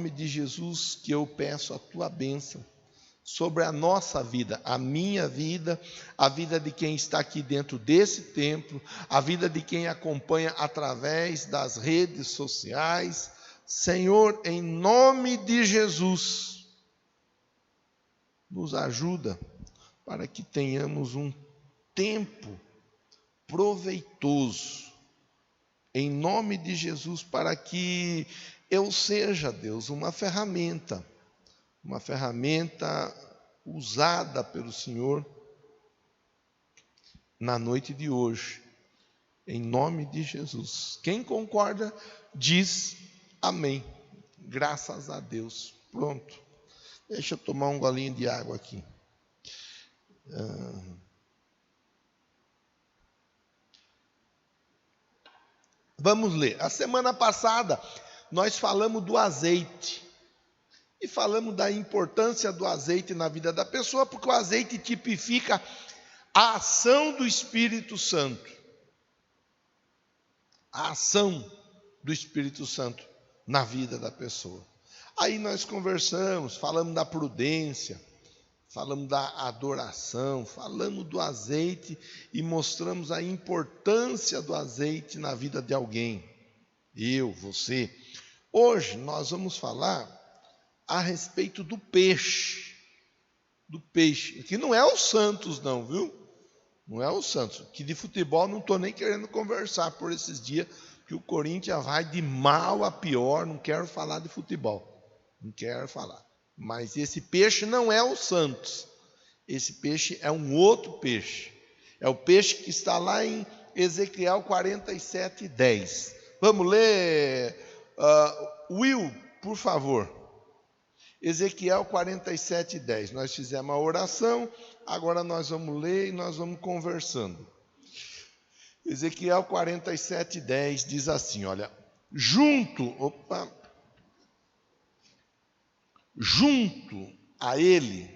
nome de Jesus que eu peço a tua bênção sobre a nossa vida, a minha vida, a vida de quem está aqui dentro desse templo, a vida de quem acompanha através das redes sociais. Senhor, em nome de Jesus, nos ajuda para que tenhamos um tempo proveitoso, em nome de Jesus, para que eu seja, Deus, uma ferramenta usada pelo Senhor na noite de hoje, em nome de Jesus. Quem concorda, diz amém. Graças a Deus. Pronto. Deixa eu tomar um golinho de água aqui. Vamos ler. A semana passada nós falamos do azeite. E falamos da importância do azeite na vida da pessoa, porque o azeite tipifica a ação do Espírito Santo. A ação do Espírito Santo na vida da pessoa. Aí nós conversamos, falamos da prudência, falamos da adoração, falamos do azeite e mostramos a importância do azeite na vida de alguém. Eu, você. Hoje nós vamos falar a respeito do peixe, que não é o Santos não, viu? Não é o Santos, que de futebol não estou nem querendo conversar por esses dias, que o Corinthians vai de mal a pior, não quero falar de futebol, não quero falar. Mas esse peixe não é o Santos, esse peixe é um outro peixe, é o peixe que está lá em Ezequiel 47:10. Vamos ler, Will, por favor. Ezequiel 47:10. Nós fizemos a oração, agora nós vamos ler e nós vamos conversando. Ezequiel 47:10 diz assim, olha, junto a ele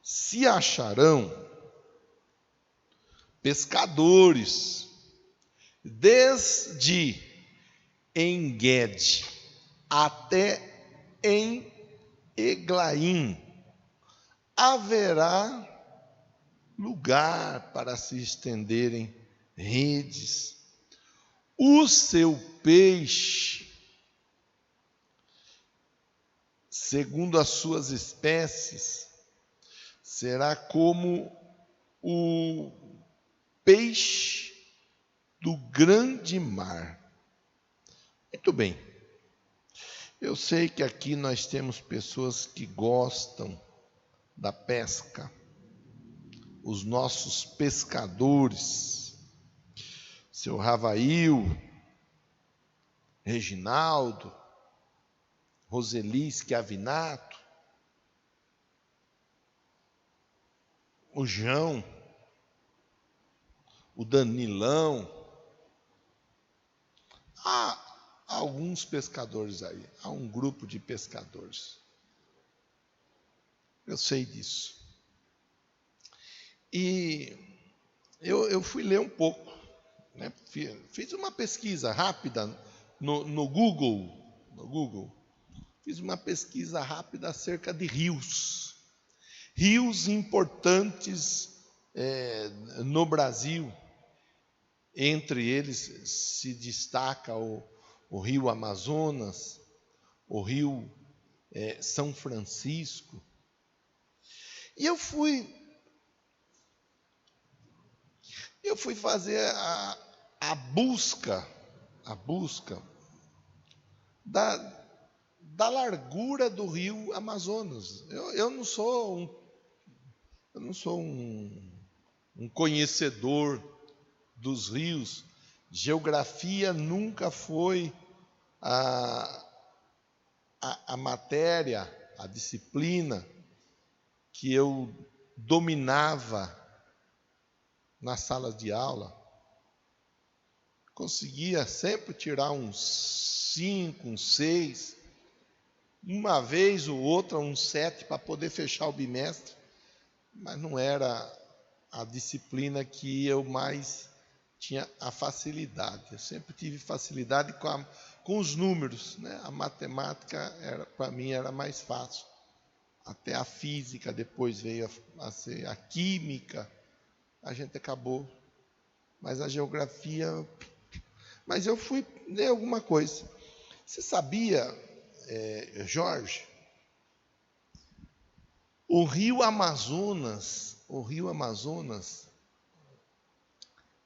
se acharão pescadores, desde En-Gede até Eglaim, haverá lugar para se estenderem redes. O seu peixe, segundo as suas espécies, será como o peixe do grande mar. Muito bem. Eu sei que aqui nós temos pessoas que gostam da pesca, os nossos pescadores, seu Ravail, Reginaldo, Roseli Schiavinato, o João, o Danilão. Há alguns pescadores aí, há um grupo de pescadores. Eu sei disso. E eu fui ler um pouco, né? Fiz uma pesquisa rápida no Google. Fiz uma pesquisa rápida acerca de rios importantes no Brasil. Entre eles se destaca o rio Amazonas, o rio São Francisco. E eu fui fazer a busca da largura do rio Amazonas. Eu não sou um conhecedor dos rios. Geografia nunca foi a matéria, a disciplina que eu dominava nas salas de aula. Conseguia sempre tirar uns 5, uns 6, uma vez ou outra uns 7 para poder fechar o bimestre, mas não era a disciplina que eu mais tinha a facilidade. Eu sempre tive facilidade com os números, né? A matemática para mim era mais fácil. Até a física, depois veio a ser a química, a gente acabou. Mas a geografia... Mas eu fui ler alguma coisa. Você sabia, Jorge, o rio Amazonas,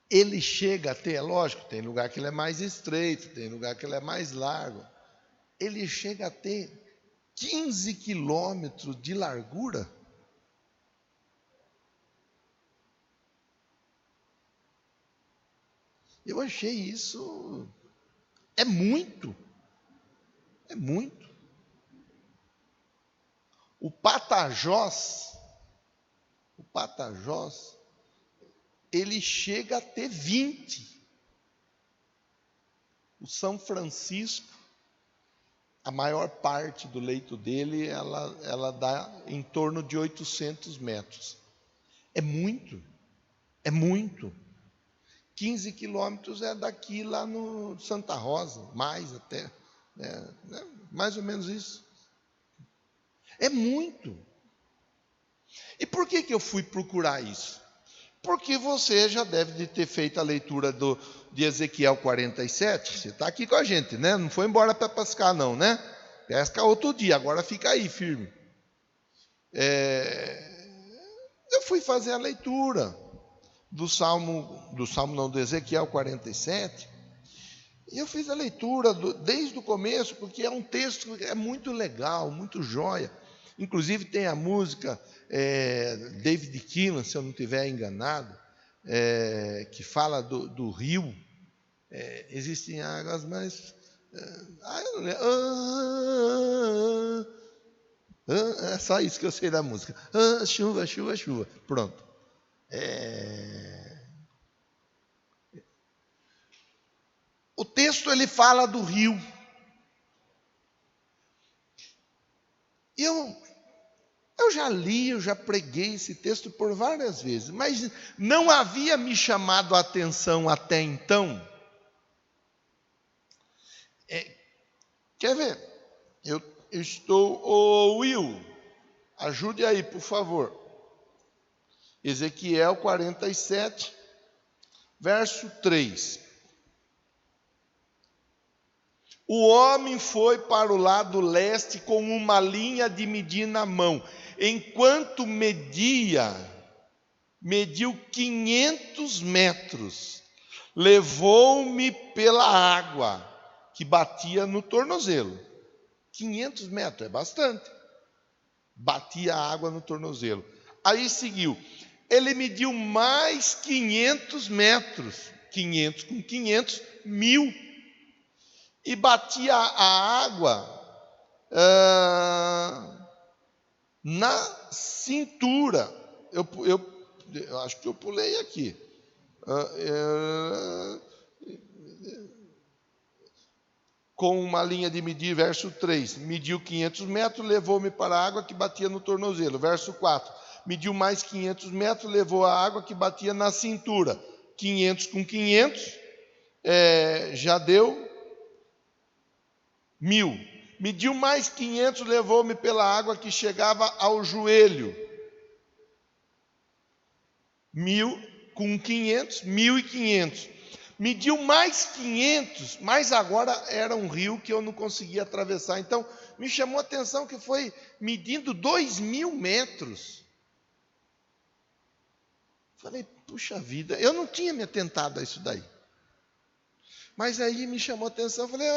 ele chega a ter, é lógico, tem lugar que ele é mais estreito, tem lugar que ele é mais largo, ele chega a ter 15 quilômetros de largura. Eu achei isso, é muito. O Patagós, ele chega a ter 20. O São Francisco, a maior parte do leito dele, ela dá em torno de 800 metros. É muito. 15 quilômetros é daqui lá no Santa Rosa, mais até, né? Mais ou menos isso. É muito. E por que eu fui procurar isso? Porque você já deve de ter feito a leitura de Ezequiel 47. Você está aqui com a gente, né? Não foi embora para pescar, não, né? Pesca outro dia, agora fica aí firme. Eu fui fazer a leitura do Ezequiel 47. E eu fiz a leitura desde o começo, porque é um texto que é muito legal, muito joia. Inclusive tem a música David Keelan, se eu não estiver enganado, que fala do rio. Existem águas, mas... eu não lembro. É só isso que eu sei da música. Chuva, chuva, chuva. Pronto. O texto ele fala do rio. Eu já li, eu já preguei esse texto por várias vezes, mas não havia me chamado a atenção até então. Quer ver? Eu estou... Will, ajude aí, por favor. Ezequiel 47, verso 3. O homem foi para o lado leste com uma linha de medir na mão. Enquanto mediu 500 metros. Levou-me pela água que batia no tornozelo. 500 metros, é bastante. Batia a água no tornozelo. Aí seguiu. Ele mediu mais 500 metros. 500 com 500, 1000. E batia a água na cintura. Eu acho que eu pulei aqui. Com uma linha de medir, verso 3. Mediu 500 metros, levou-me para a água que batia no tornozelo. Verso 4. Mediu mais 500 metros, levou a água que batia na cintura. 500 com 500, já deu 1000. Mediu mais 500, levou-me pela água que chegava ao joelho. 1000 com 500, 1500. Mediu mais 500, mas agora era um rio que eu não conseguia atravessar. Então, me chamou a atenção que foi medindo 2000 metros. Falei, puxa vida, eu não tinha me atentado a isso daí. Mas aí me chamou a atenção, falei,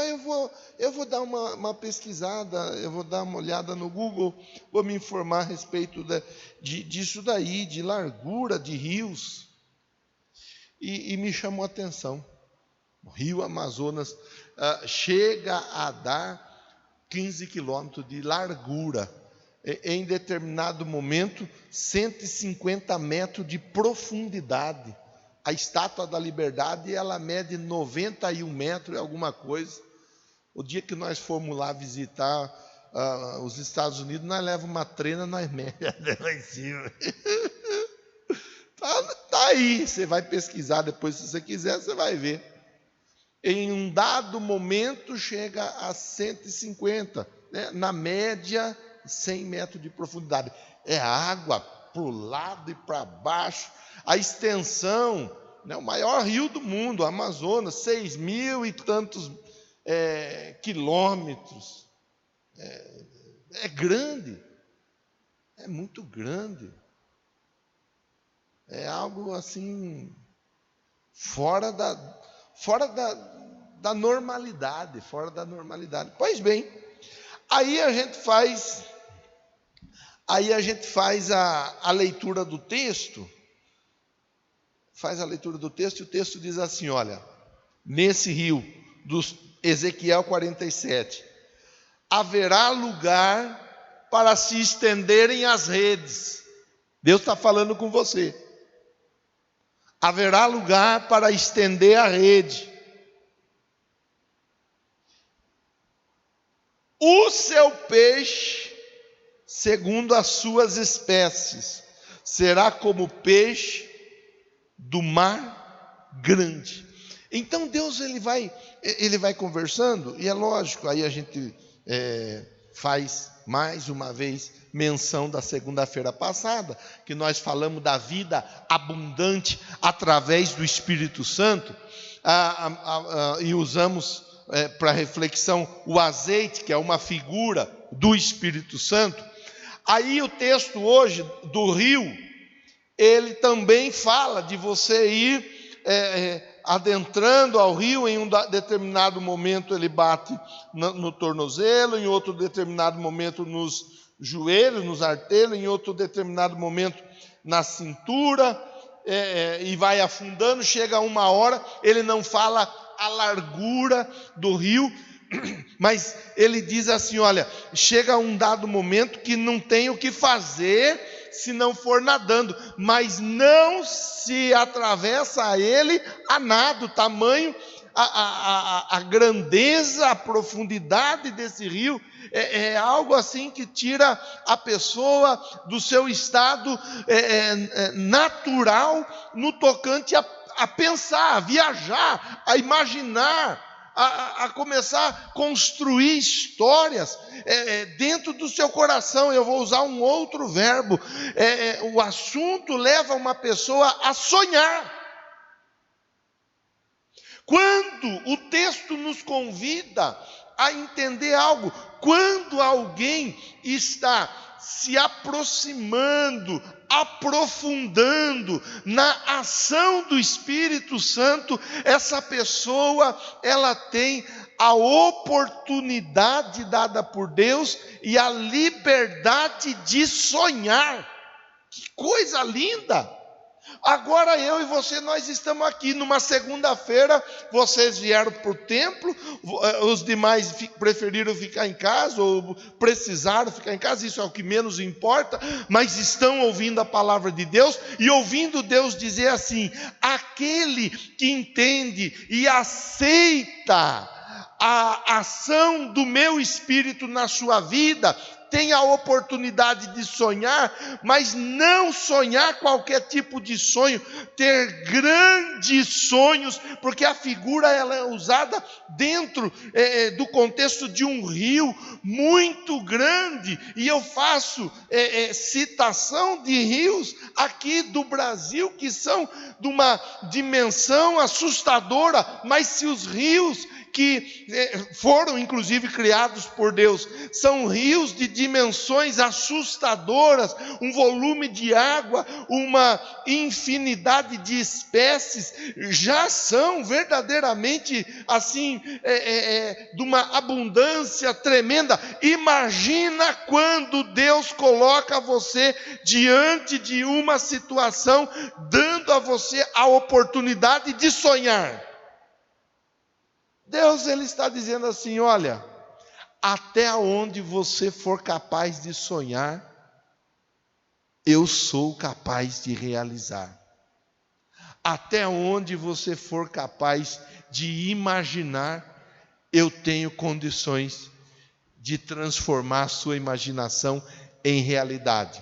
eu vou dar uma pesquisada, eu vou dar uma olhada no Google, vou me informar a respeito disso daí, de largura de rios. E me chamou a atenção. O rio Amazonas chega a dar 15 quilômetros de largura. Em determinado momento, 150 metros de profundidade. A Estátua da Liberdade, ela mede 91 metros e alguma coisa. O dia que nós formos lá visitar os Estados Unidos, nós levamos uma trena, nós medimos lá em cima. Tá aí, você vai pesquisar depois, se você quiser, você vai ver. em um dado momento chega a 150, né? Na média 100 metros de profundidade. É água para o lado e para baixo. A extensão, né? O maior rio do mundo, o Amazonas, 6.000 e tantos quilômetros. É grande, é muito grande. É algo assim fora da normalidade, fora da normalidade. Pois bem, aí a gente faz a leitura do texto, e o texto diz assim, olha, nesse rio, do Ezequiel 47, haverá lugar para se estenderem as redes. Deus está falando com você. Haverá lugar para estender a rede. O seu peixe, segundo as suas espécies, será como peixe do mar grande. Então Deus ele vai conversando, e é lógico, aí a gente faz mais uma vez menção da segunda-feira passada, que nós falamos da vida abundante através do Espírito Santo, e usamos para reflexão o azeite, que é uma figura do Espírito Santo. Aí o texto hoje do rio, ele também fala de você ir adentrando ao rio. Em um determinado momento ele bate no tornozelo, em outro determinado momento nos joelhos, nos artelhos, em outro determinado momento na cintura, e vai afundando. Chega uma hora, ele não fala a largura do rio, mas ele diz assim, olha, chega um dado momento que não tem o que fazer se não for nadando, mas não se atravessa ele a nado. Tamanho a grandeza, a profundidade desse rio, é algo assim que tira a pessoa do seu estado natural no tocante a pensar, a viajar, a imaginar, a começar a construir histórias dentro do seu coração. Eu vou usar um outro verbo. O assunto leva uma pessoa a sonhar. Quando o texto nos convida a entender algo, quando alguém está se aproximando, aprofundando na ação do Espírito Santo, essa pessoa, ela tem a oportunidade dada por Deus e a liberdade de sonhar. Que coisa linda! Agora eu e você, nós estamos aqui numa segunda-feira. Vocês vieram para o templo, os demais preferiram ficar em casa, ou precisaram ficar em casa, isso é o que menos importa, mas estão ouvindo a palavra de Deus, e ouvindo Deus dizer assim: aquele que entende e aceita a ação do meu Espírito na sua vida, tem a oportunidade de sonhar, mas não sonhar qualquer tipo de sonho, ter grandes sonhos, porque a figura ela é usada dentro do contexto de um rio muito grande, e eu faço citação de rios aqui do Brasil que são de uma dimensão assustadora, mas se os rios que foram inclusive criados por Deus são rios de dimensões assustadoras, um volume de água, uma infinidade de espécies, já são verdadeiramente assim, de uma abundância tremenda. Imagina quando Deus coloca você diante de uma situação, dando a você a oportunidade de sonhar. Deus ele está dizendo assim: olha, até onde você for capaz de sonhar, eu sou capaz de realizar. Até onde você for capaz de imaginar, eu tenho condições de transformar a sua imaginação em realidade.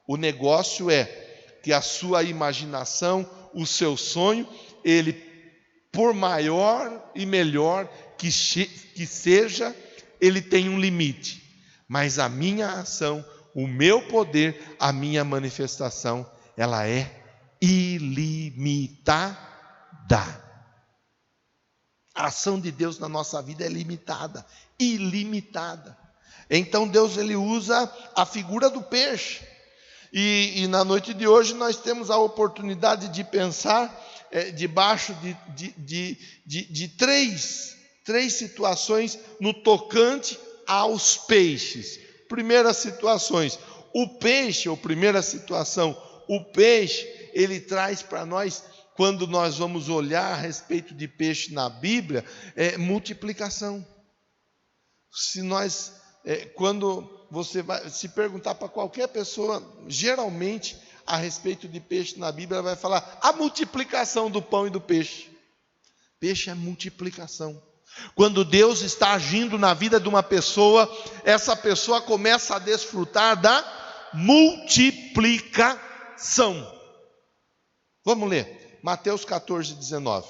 O negócio é que a sua imaginação, o seu sonho, ele por maior e melhor que seja, ele tem um limite. Mas a minha ação, o meu poder, a minha manifestação, ela é ilimitada. A ação de Deus na nossa vida é limitada, ilimitada. Então Deus, ele usa a figura do peixe. E na noite de hoje nós temos a oportunidade de pensar debaixo de três situações no tocante aos peixes. Primeiras situações, primeira situação, o peixe, ele traz para nós, quando nós vamos olhar a respeito de peixe na Bíblia, multiplicação. Quando você vai se perguntar para qualquer pessoa, geralmente, a respeito de peixe na Bíblia, ela vai falar a multiplicação do pão e do peixe. Peixe é multiplicação. Quando Deus está agindo na vida de uma pessoa, essa pessoa começa a desfrutar da multiplicação. Vamos ler, Mateus 14, 19.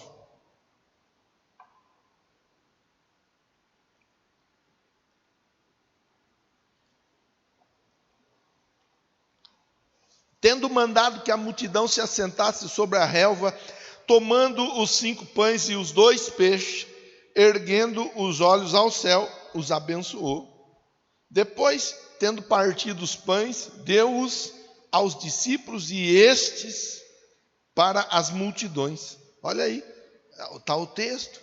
Tendo mandado que a multidão se assentasse sobre a relva, tomando os 5 pães e os 2 peixes, erguendo os olhos ao céu, os abençoou. Depois, tendo partido os pães, deu-os aos discípulos e estes para as multidões. Olha aí, está o texto.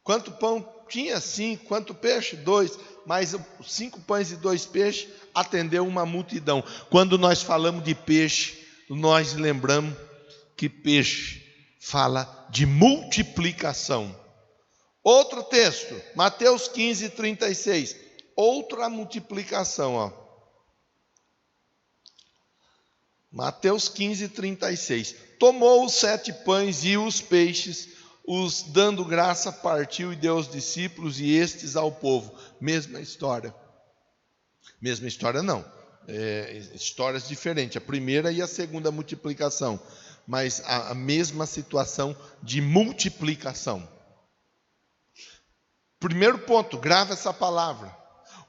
Quanto pão tinha? 5. Quanto peixe? 2. Mas 5 pães e 2 peixes atendeu uma multidão. Quando nós falamos de peixe, nós lembramos que peixe fala de multiplicação. Outro texto, Mateus 15, 36. Outra multiplicação, ó. Mateus 15, 36. Tomou os 7 pães e os peixes, os dando graça, partiu e deu aos discípulos e estes ao povo. Mesma história. Mesma história não. Histórias diferentes. A primeira e a segunda multiplicação. Mas a mesma situação de multiplicação. Primeiro ponto, grava essa palavra.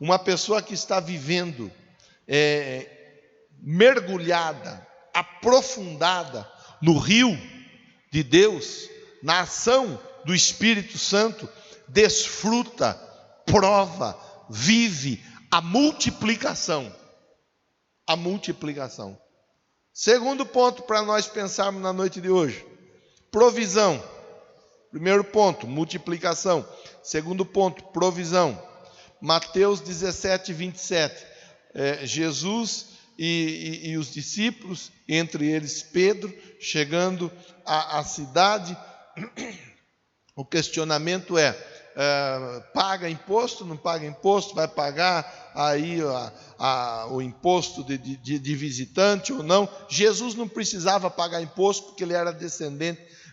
Uma pessoa que está vivendo mergulhada, aprofundada no rio de Deus, na ação do Espírito Santo, desfruta, prova, vive a multiplicação. A multiplicação. Segundo ponto para nós pensarmos na noite de hoje, provisão. Primeiro ponto, multiplicação. Segundo ponto, provisão. Mateus 17, 27. Jesus e os discípulos, entre eles Pedro, chegando à cidade, o questionamento paga imposto, não paga imposto, vai pagar aí o imposto de visitante ou não? Jesus não precisava pagar imposto porque ele era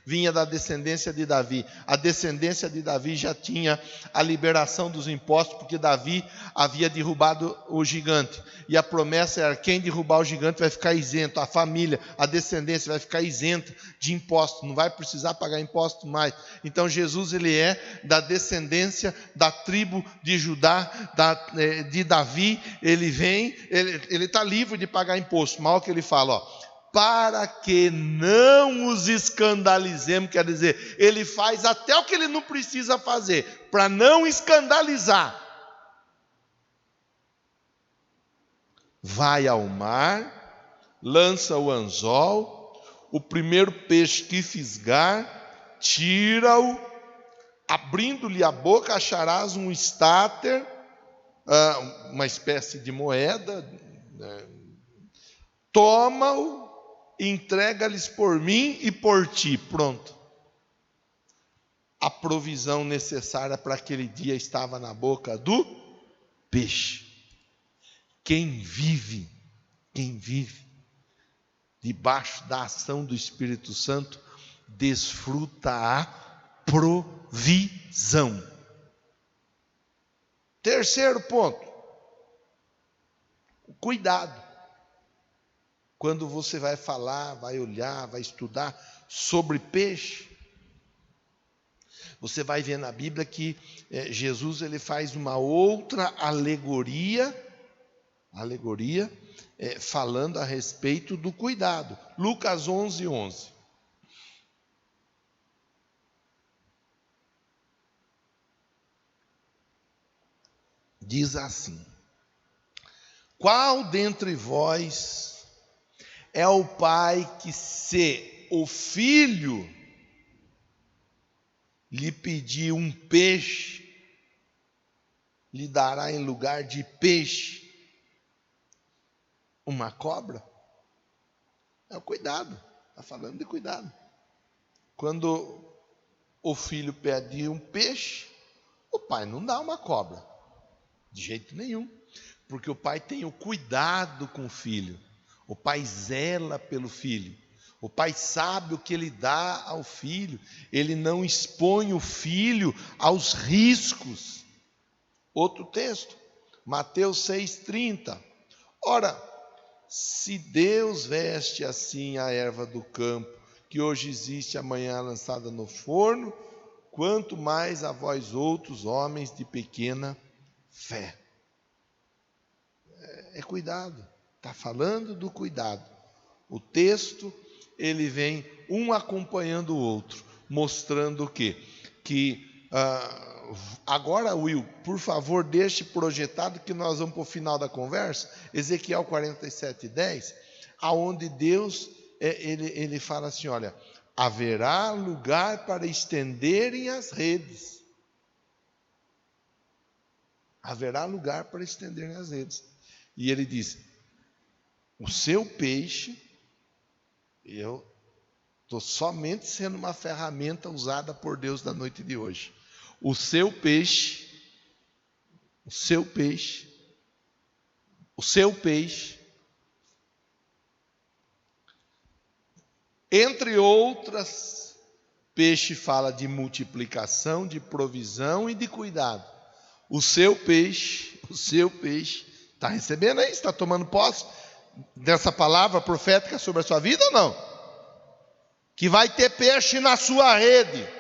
vinha da descendência de Davi. A descendência de Davi já tinha a liberação dos impostos, porque Davi havia derrubado o gigante. E a promessa era: quem derrubar o gigante vai ficar isento. A família, a descendência vai ficar isenta de impostos, não vai precisar pagar imposto mais. Então Jesus, ele é da descendência da tribo de Judá, de Davi. Ele vem, ele está livre de pagar imposto. Mal que ele fala, ó, para que não os escandalizemos, quer dizer, ele faz até o que ele não precisa fazer, para não escandalizar. Vai ao mar, lança o anzol, o primeiro peixe que fisgar, tira-o, abrindo-lhe a boca acharás um estáter, uma espécie de moeda, toma-o, entrega-lhes por mim e por ti. Pronto. A provisão necessária para aquele dia estava na boca do peixe. Quem vive debaixo da ação do Espírito Santo, desfruta a provisão. Terceiro ponto, o cuidado. Quando você vai falar, vai olhar, vai estudar sobre peixe, Você vai ver na Bíblia que Jesus ele faz uma outra alegoria, falando a respeito do cuidado. Lucas 11:11. Diz assim: qual dentre vós é o pai que, se o filho lhe pedir um peixe, lhe dará em lugar de peixe uma cobra? É o cuidado, está falando de cuidado. Quando o filho pede um peixe, o pai não dá uma cobra, de jeito nenhum, porque o pai tem o cuidado com o filho, o pai zela pelo filho, o pai sabe o que ele dá ao filho, ele não expõe o filho aos riscos. Outro texto, Mateus 6,30. Ora, se Deus veste assim a erva do campo, que hoje existe, amanhã lançada no forno, quanto mais a vós outros, homens de pequena fé. É cuidado, está falando do cuidado. O texto, ele vem um acompanhando o outro, mostrando o quê? Agora, Will, por favor, deixe projetado que nós vamos para o final da conversa, Ezequiel 47:10, aonde Deus, ele fala assim, olha, haverá lugar para estenderem as redes. Haverá lugar para estenderem as redes. E ele diz, o seu peixe, eu estou somente sendo uma ferramenta usada por Deus da noite de hoje. O seu peixe, entre outras, peixe fala de multiplicação, de provisão e de cuidado. O seu peixe, está recebendo aí? Está tomando posse dessa palavra profética sobre a sua vida ou não? Que vai ter peixe na sua rede.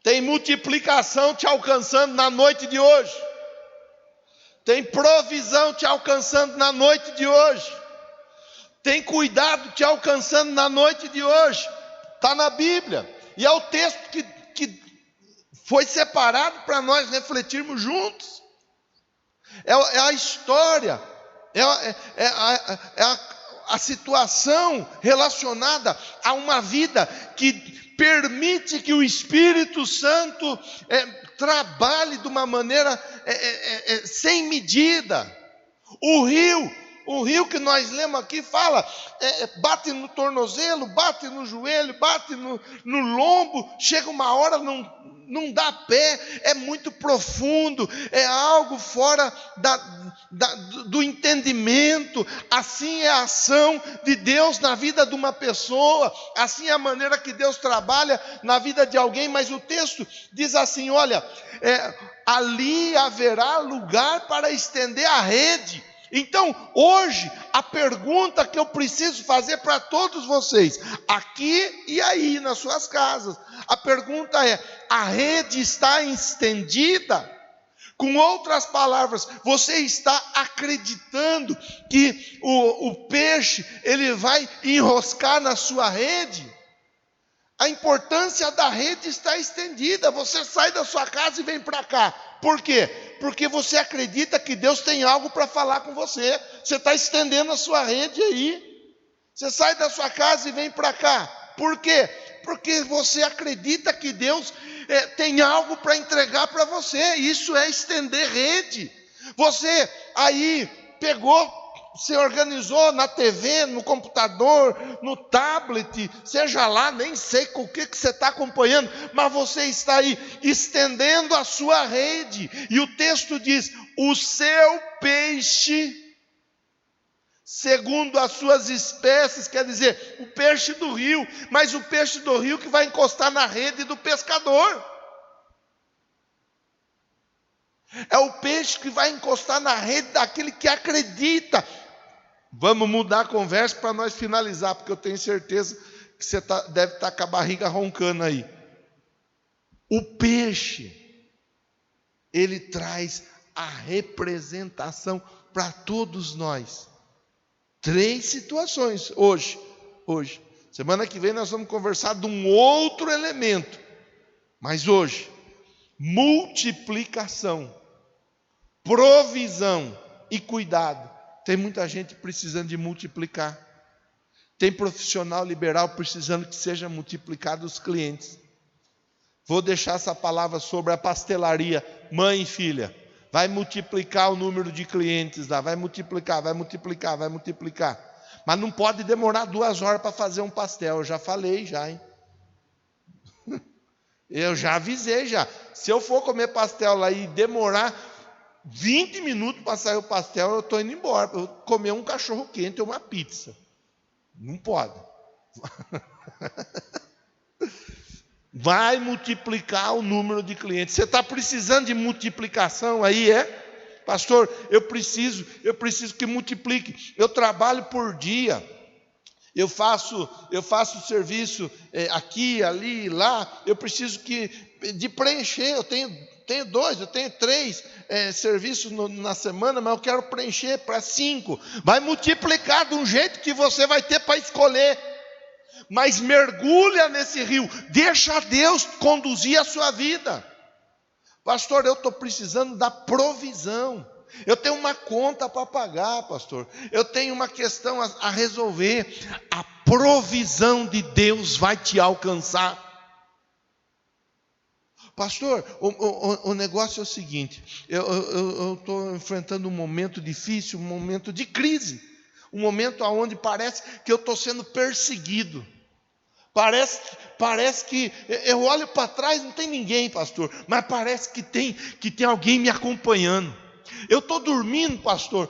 Tem multiplicação te alcançando na noite de hoje. Tem provisão te alcançando na noite de hoje. Tem cuidado te alcançando na noite de hoje. Está na Bíblia. E é o texto que foi separado para nós refletirmos juntos. É a história. A situação relacionada a uma vida que permite que o Espírito Santo trabalhe de uma maneira sem medida. O rio que nós lemos aqui fala, bate no tornozelo, bate no joelho, bate no lombo, chega uma hora, não dá pé, é muito profundo, é algo fora do entendimento. Assim é a ação de Deus na vida de uma pessoa, assim é a maneira que Deus trabalha na vida de alguém. Mas o texto diz assim, olha, ali haverá lugar para estender a rede. Então, hoje, a pergunta que eu preciso fazer para todos vocês, aqui e aí, nas suas casas, a pergunta é, a rede está estendida? Com outras palavras, você está acreditando que o peixe, ele vai enroscar na sua rede? A importância da rede está estendida. Você sai da sua casa e vem para cá. Por quê? Porque você acredita que Deus tem algo para falar com você. Você está estendendo a sua rede aí. Você sai da sua casa e vem para cá. Por quê? Porque você acredita que Deus tem algo para entregar para você. Isso é estender rede. Você aí pegou, se organizou na TV, no computador, no tablet, seja lá, nem sei com o que você está acompanhando, mas você está aí estendendo a sua rede. E o texto diz, o seu peixe, segundo as suas espécies, quer dizer, o peixe do rio, mas o peixe do rio que vai encostar na rede do pescador. É o peixe que vai encostar na rede daquele que acredita. Vamos mudar a conversa para nós finalizar, porque eu tenho certeza que você deve estar com a barriga roncando aí. O peixe, ele traz a representação para todos nós. 3 situações hoje. Semana que vem nós vamos conversar de um outro elemento. Mas hoje, multiplicação, provisão e cuidado. Tem muita gente precisando de multiplicar. Tem profissional liberal precisando que seja multiplicado os clientes. Vou deixar essa palavra sobre a pastelaria. Mãe e filha, vai multiplicar o número de clientes lá. Vai multiplicar. Mas não pode demorar 2 horas para fazer um pastel. Eu já falei, hein? Eu já avisei já. Se eu for comer pastel lá e demorar 20 minutos para sair o pastel, eu estou indo embora. Eu vou comer um cachorro quente ou uma pizza. Não pode. Vai multiplicar o número de clientes. Você está precisando de multiplicação aí, é? Pastor, eu preciso que multiplique. Eu trabalho por dia. Eu faço serviço aqui, ali, lá. Eu preciso de preencher. Eu tenho 3 serviços na semana, mas eu quero preencher para 5. Vai multiplicar de um jeito que você vai ter para escolher. Mas mergulha nesse rio, deixa Deus conduzir a sua vida. Pastor, eu estou precisando da provisão. Eu tenho uma conta para pagar, pastor. Eu tenho uma questão a resolver. A provisão de Deus vai te alcançar. Pastor, o negócio é o seguinte. Eu estou enfrentando um momento difícil, um momento de crise. Um momento onde parece que eu estou sendo perseguido. Parece que eu olho para trás, não tem ninguém, pastor, mas parece que tem alguém me acompanhando. Eu estou dormindo, pastor,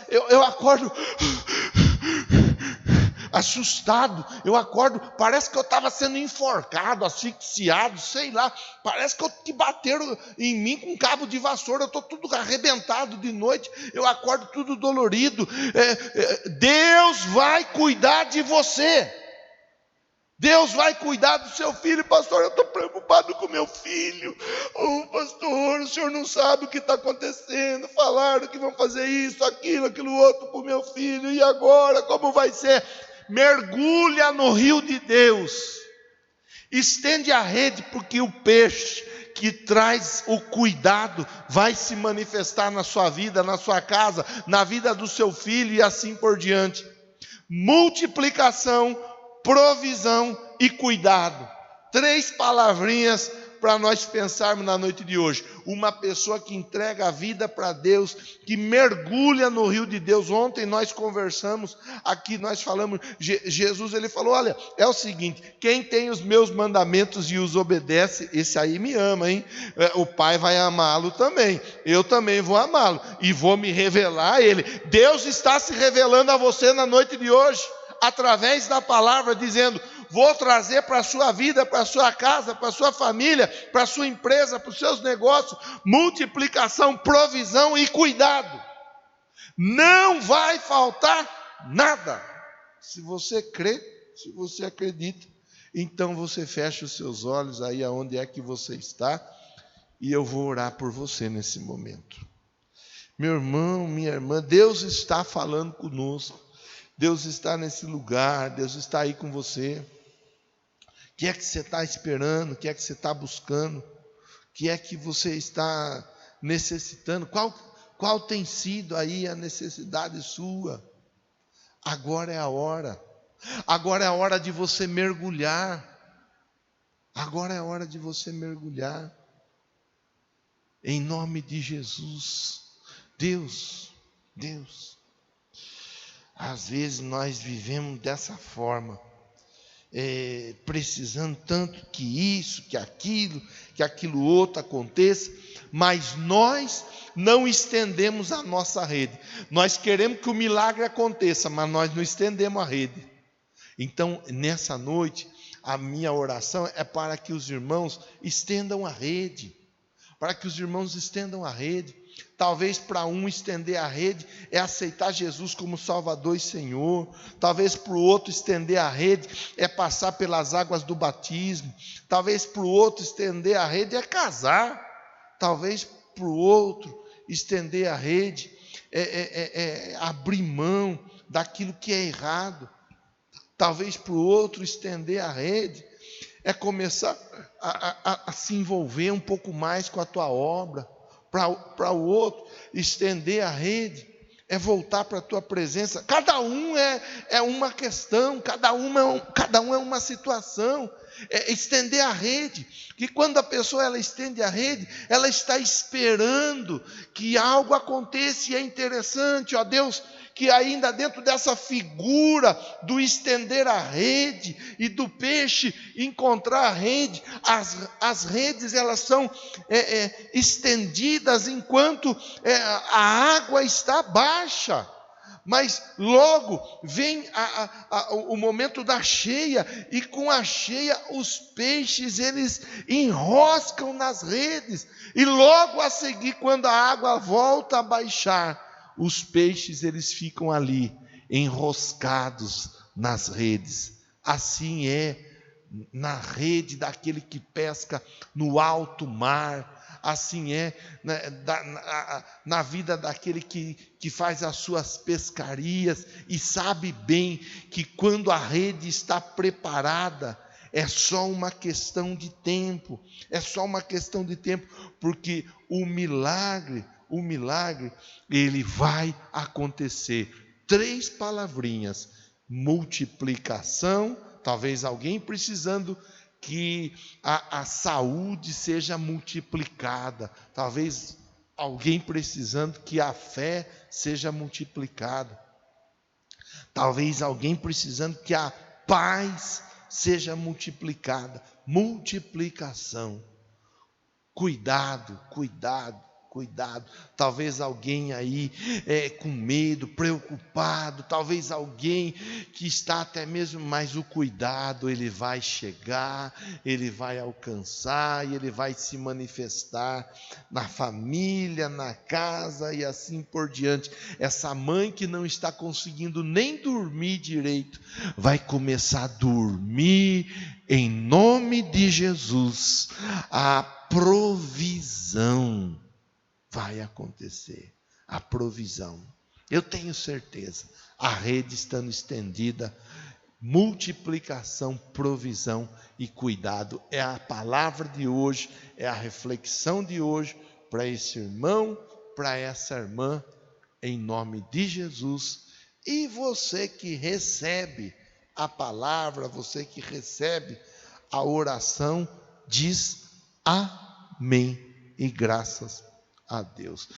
eu acordo assustado, eu acordo, parece que eu estava sendo enforcado, asfixiado, sei lá, parece que bateram em mim com um cabo de vassoura, eu estou tudo arrebentado de noite, eu acordo tudo dolorido. Deus vai cuidar de você. Deus vai cuidar do seu filho. Pastor, eu estou preocupado com meu filho. Pastor, o senhor não sabe o que está acontecendo. Falaram que vão fazer isso, aquilo outro para o meu filho. E agora, como vai ser? Mergulha no rio de Deus. Estende a rede, porque o peixe que traz o cuidado vai se manifestar na sua vida, na sua casa, na vida do seu filho e assim por diante. Multiplicação, provisão e cuidado. 3 palavrinhas para nós pensarmos na noite de hoje. Uma pessoa que entrega a vida para Deus, que mergulha no rio de Deus. Ontem nós conversamos aqui, nós falamos, Jesus ele falou, olha, é o seguinte, quem tem os meus mandamentos e os obedece, esse aí me ama, hein? O Pai vai amá-lo também, eu também vou amá-lo, e vou me revelar a ele. Deus está se revelando a você na noite de hoje, através da palavra, dizendo, vou trazer para a sua vida, para a sua casa, para a sua família, para a sua empresa, para os seus negócios, multiplicação, provisão e cuidado. Não vai faltar nada. Se você crê, se você acredita, então você fecha os seus olhos aí aonde é que você está, e eu vou orar por você nesse momento. Meu irmão, minha irmã, Deus está falando conosco. Deus está nesse lugar, Deus está aí com você. O que é que você está esperando? O que é que você está buscando? O que é que você está necessitando? Qual tem sido aí a necessidade sua? Agora é a hora. Agora é a hora de você mergulhar. Agora é a hora de você mergulhar. Em nome de Jesus. Deus. Às vezes nós vivemos dessa forma, precisando tanto que isso, que aquilo outro aconteça, mas nós não estendemos a nossa rede. Nós queremos que o milagre aconteça, mas nós não estendemos a rede. Então, nessa noite, a minha oração é para que os irmãos estendam a rede. Para que os irmãos estendam a rede. Talvez para um estender a rede é aceitar Jesus como Salvador e Senhor. Talvez para o outro estender a rede é passar pelas águas do batismo. Talvez para o outro estender a rede é casar. Talvez para o outro estender a rede é abrir mão daquilo que é errado. Talvez para o outro estender a rede é começar a se envolver um pouco mais com a tua obra. Para o outro, estender a rede é voltar para a tua presença. Cada um é uma questão, cada um é uma situação. É estender a rede, que quando a pessoa ela estende a rede, ela está esperando que algo aconteça, e é interessante, ó Deus, que ainda dentro dessa figura do estender a rede e do peixe encontrar a rede, as redes elas são estendidas enquanto a água está baixa. Mas logo vem o momento da cheia, e com a cheia os peixes eles enroscam nas redes, e logo a seguir, quando a água volta a baixar, os peixes eles ficam ali enroscados nas redes. Assim é na rede daquele que pesca no alto mar. Assim é na vida daquele que faz as suas pescarias e sabe bem que quando a rede está preparada, é só uma questão de tempo, porque o milagre, ele vai acontecer. 3 palavrinhas: multiplicação. Talvez alguém precisando que a saúde seja multiplicada. Talvez alguém precisando que a fé seja multiplicada. Talvez alguém precisando que a paz seja multiplicada. Multiplicação. Cuidado. Talvez alguém aí com medo, preocupado, talvez alguém que está até mesmo, mas o cuidado ele vai chegar, ele vai alcançar e ele vai se manifestar na família, na casa e assim por diante. Essa mãe que não está conseguindo nem dormir direito, vai começar a dormir em nome de Jesus. A provisão vai acontecer, a provisão. Eu tenho certeza, a rede estando estendida, multiplicação, provisão e cuidado. É a palavra de hoje, é a reflexão de hoje para esse irmão, para essa irmã, em nome de Jesus. E você que recebe a palavra, você que recebe a oração, diz amém e graças a Deus.